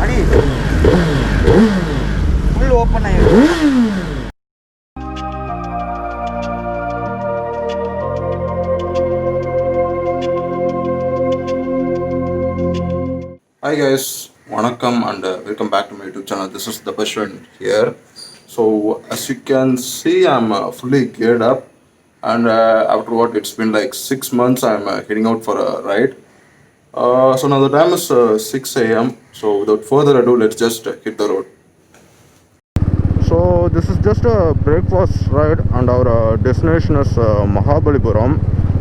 அடி full open ஆயிடும். Hi guys, Vanakkam and welcome back to my YouTube channel. This is Dhabaswin here. So as you can see, I'm fully geared up, and after what, it's been like 6 months, I'm heading out for a ride. So now the time is 6 a.m. So without further ado, let's just hit the road. So this is just a breakfast ride, and our destination is Mahabalipuram.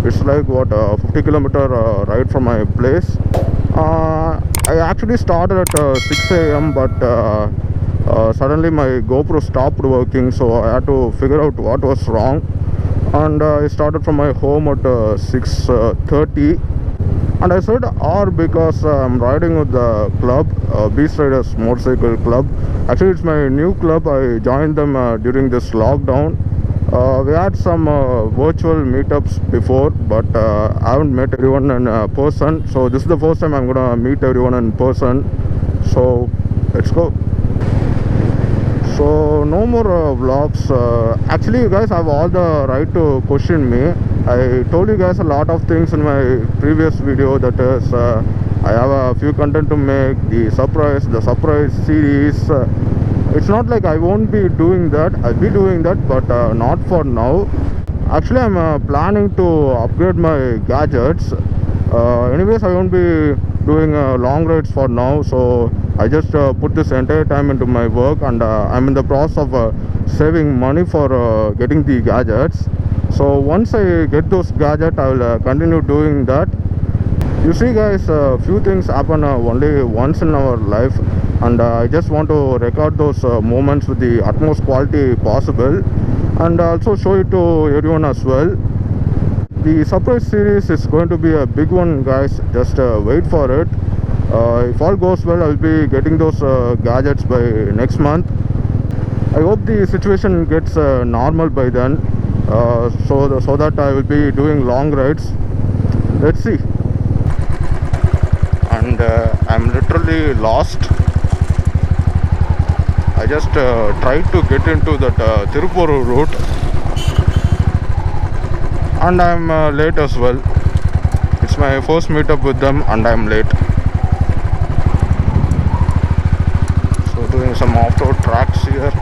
It's like what, 50 kilometer ride from my place. I actually started at 6 a.m. but suddenly my GoPro stopped working, so I had to figure out what was wrong, and I started from my home at 6:30. And I said R because I'm riding with the club, Riderz motorcycle club. Actually, it's my new club. I joined them during this lockdown. We had some virtual meetups before, but I haven't met everyone in person. So this is the first time I'm gonna meet everyone in person. So let's go. So no more vlogs. Actually, you guys have all the right to question me. I told you guys a lot of things in my previous video. That is, I have a few content to make. The surprise series. It's not like I won't be doing that. I'll be doing that, but not for now. Actually, I'm planning to upgrade my gadgets. Anyways, I won't be doing long rides for now, so I just put this entire time into my work, and I'm in the process of saving money for getting the gadgets. So once I get those gadgets, I will continue doing that. You see guys, few things happen only once in our life, and I just want to record those moments with the utmost quality possible, and also show it to everyone as well. The surprise series is going to be a big one, guys. Just wait for it. If all goes well, I'll be getting those gadgets by next month. I hope the situation gets normal by then, so that I will be doing long rides. Let's see. And I'm literally lost. I just tried to get into that Tirupur route, and I'm late as well. It's my first meetup with them, and I'm late. So doing some off-road tracks here.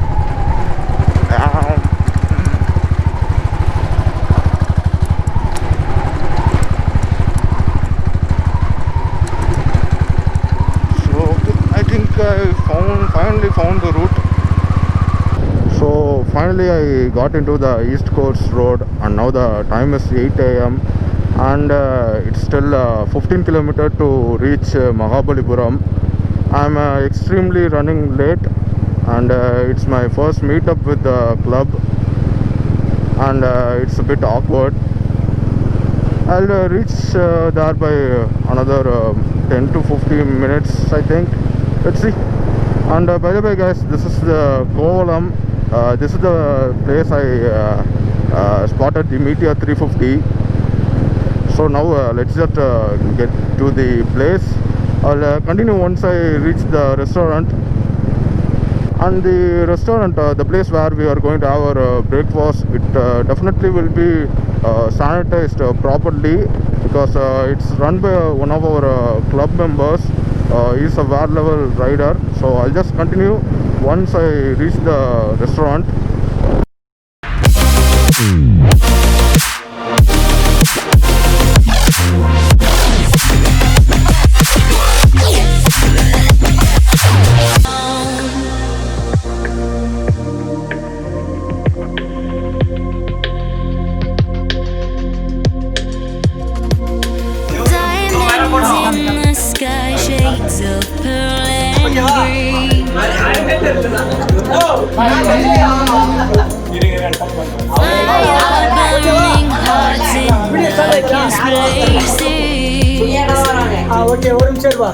So I think I finally found the route. So finally I got into the East Coast Road, and now the time is 8 a.m. and it's still 15 kilometers to reach Mahabalipuram. I'm extremely running late, and it's my first meetup with the club, and it's a bit awkward. I'll reach there by another 10 to 15 minutes, I think. Let's see. And by the way guys, this is the Kovalam. This is the place I spotted the Meetup 350. So now let's just get to the place. I'll continue once I reach the restaurant. And the restaurant, the place where we are going to have our breakfast, it definitely will be sanitized properly, because it's run by one of our club members. He's a wear level rider. So I'll just continue once I reach the restaurant. Okay, ஒரு நிமிஷம் வா.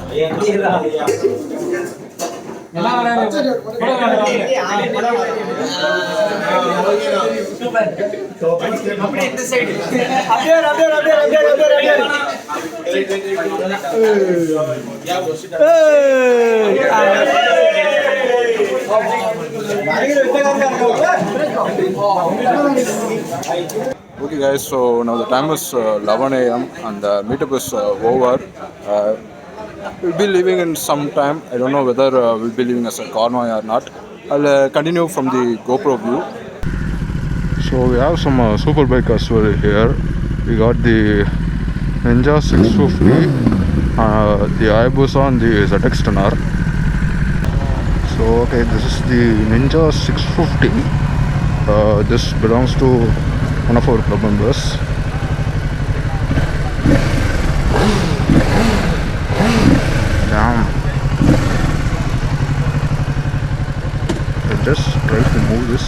அப்படியே இந்த side அப்படியே Okay guys, so now the time is 11 a.m. and the meetup is over. We'll be leaving in some time. I don't know whether we'll be leaving as a convoy or not. I'll continue from the GoPro view. So we have some superbike as well here. We got the Ninja 650, the Hayabusa and the ZX10r. So okay, this is the Ninja 650. This belongs to one of our club members. Damn. I'll just try to move this.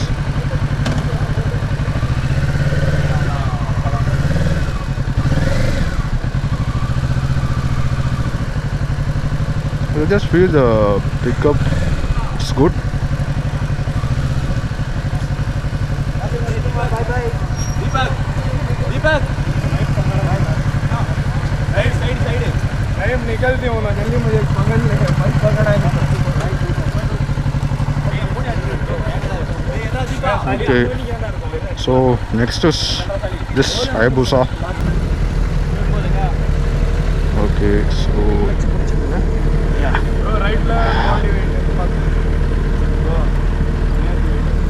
I just feel the pickup, it's good. निकलती हूँ ना जल्दी मुझे पकड़ ले bike पकड़ा है Okay, so next is this Hayabusa. Okay, so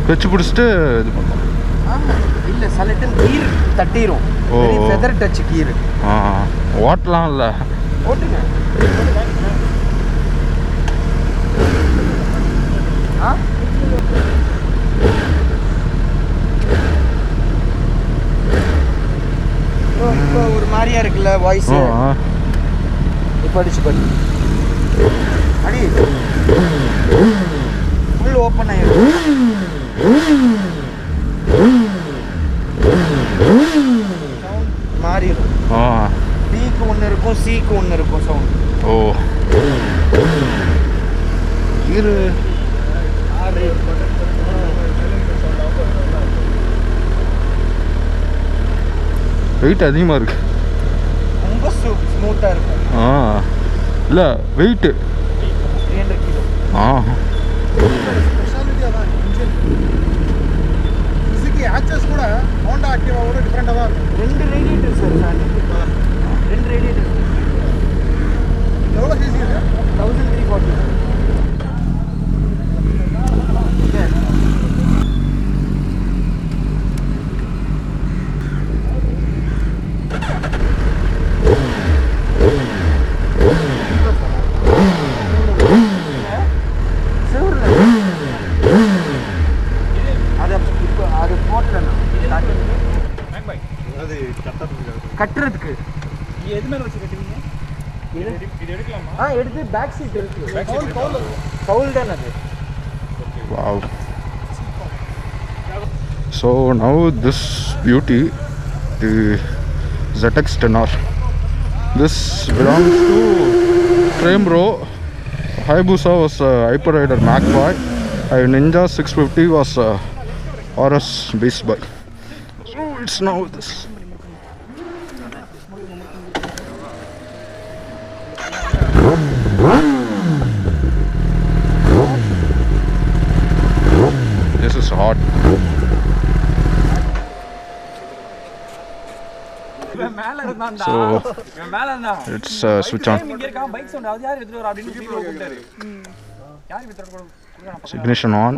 வச்சு பிடிச்சிட்டு இது பண்ணோம். இல்லை சில டைம் கீர் தட்டிரும். ஃபெதர் டச் கீர். ஓட்டலாம் இல்லை. ஓட்டுங்க. இப்போ ஒரு மாதிரியா இருக்குல்ல வாய்ஸ். இப்போ அடிச்சு பண்ணு. அடி. ஃபுல் ஓப்பன் ஆயிடும். மாறி பிக்கு ஒன்று இருக்கும், சிக்கு ஒன்று இருக்கும் சவுண்ட். ஓ இரு வெயிட் அதிகமாக இருக்கு. ரொம்ப ஸ்மூத்தாக இருக்கும். இல்லை வெயிட்டு 300 கிலோ. ஸ்பெஷாலிட்டி அதான் இன்ஜின் ஃபிசிக்கி ஆக்சஸ் கூட ஹோண்டா ஆக்டிவாவோட டிஃப்ரெண்ட்டாக தான் இருக்கும். 2 ரேடியேட்டர் சார். நான் 2 ரேடியேட்டர். எவ்வளோ சிசி இது? 1340. கட்டுறதுக்கு எது மேல வச்சு கட்டுவீங்க? இது எடுக்கலாமா? எடுத்து பேக் சீட் இருக்கு. பவுல் தான் அது. Wow. So now this beauty, the ZX10r. This belongs to frame row. Hayabusa was Hyper Rider Mac Boy. Ninja 650 was RS Beast Boy. So it's now this. This is hot. So it's switch on. Ignition on.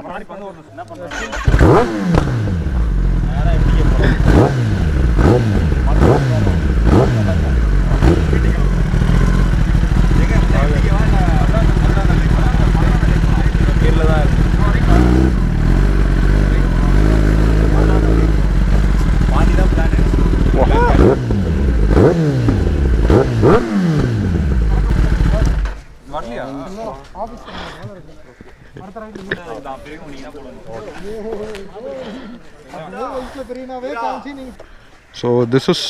So this is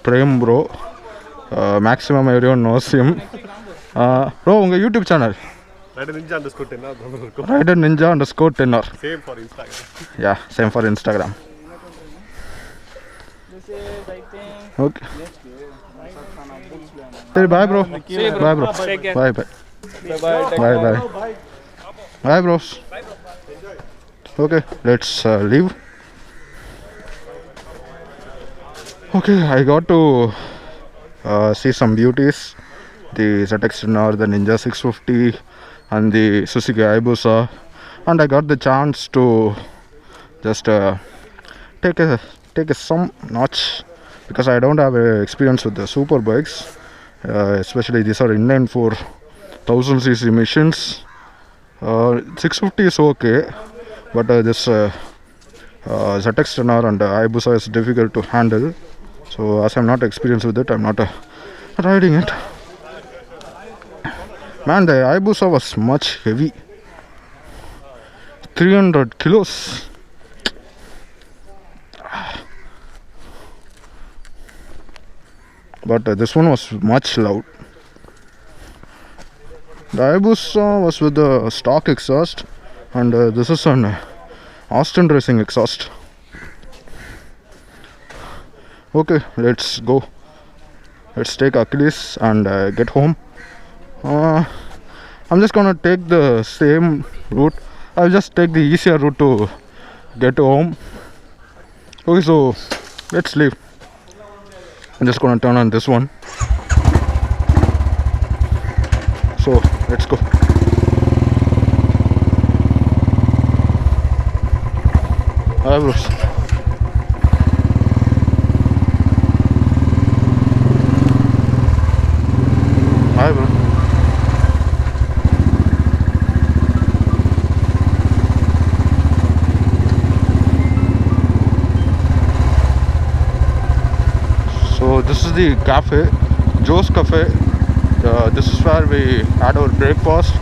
Prem bro. Maximum everyone knows him. Bro, unga YouTube channel Rider Ninja _ 10r. Same for Instagram. Yeah, same for Instagram. Okay. Hey, bye bro. Bye bro. Bye bye. Bye bye. Bye bros. Okay, let's leave. Okay, I got to see some beauties. The ZX10r, the Ninja 650 and the Suzuki Hayabusa, and I got the chance to just take a some notch, because I don't have experience with the super bikes, especially these are inline 4,000cc machines. 650 is okay, but this ZX10r and Hayabusa is difficult to handle. So as I'm not experienced with it, I'm not riding it. Man, the Hayabusa was much heavy. 300 kilos. But this one was much loud. The Hayabusa was with the stock exhaust, and this is an Austin Racing exhaust. Okay, let's go. Let's take Achilles and get home. I'm just gonna take the same route. I'll just take the easier route to get home. Okay, so let's leave. I'm just gonna turn on this one. So let's go. Hi bros. Hi bro. So this is the cafe, Joe's Cafe. This is where we had our breakfast.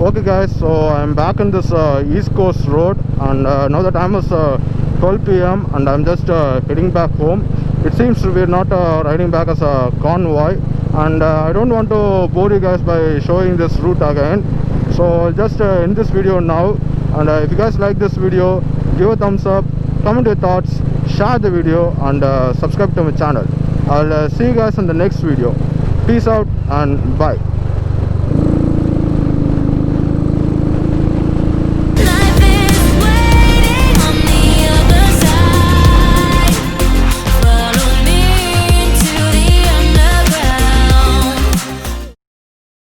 Okay guys, so I'm back on this East Coast road, and now the time is 12 p.m. and I'm just heading back home. It seems we're not riding back as a convoy, and I don't want to bore you guys by showing this route again. So I'll just end this video now, and if you guys like this video, give a thumbs up, comment your thoughts, share the video, and subscribe to my channel. I'll see you guys in the next video. Peace out and bye.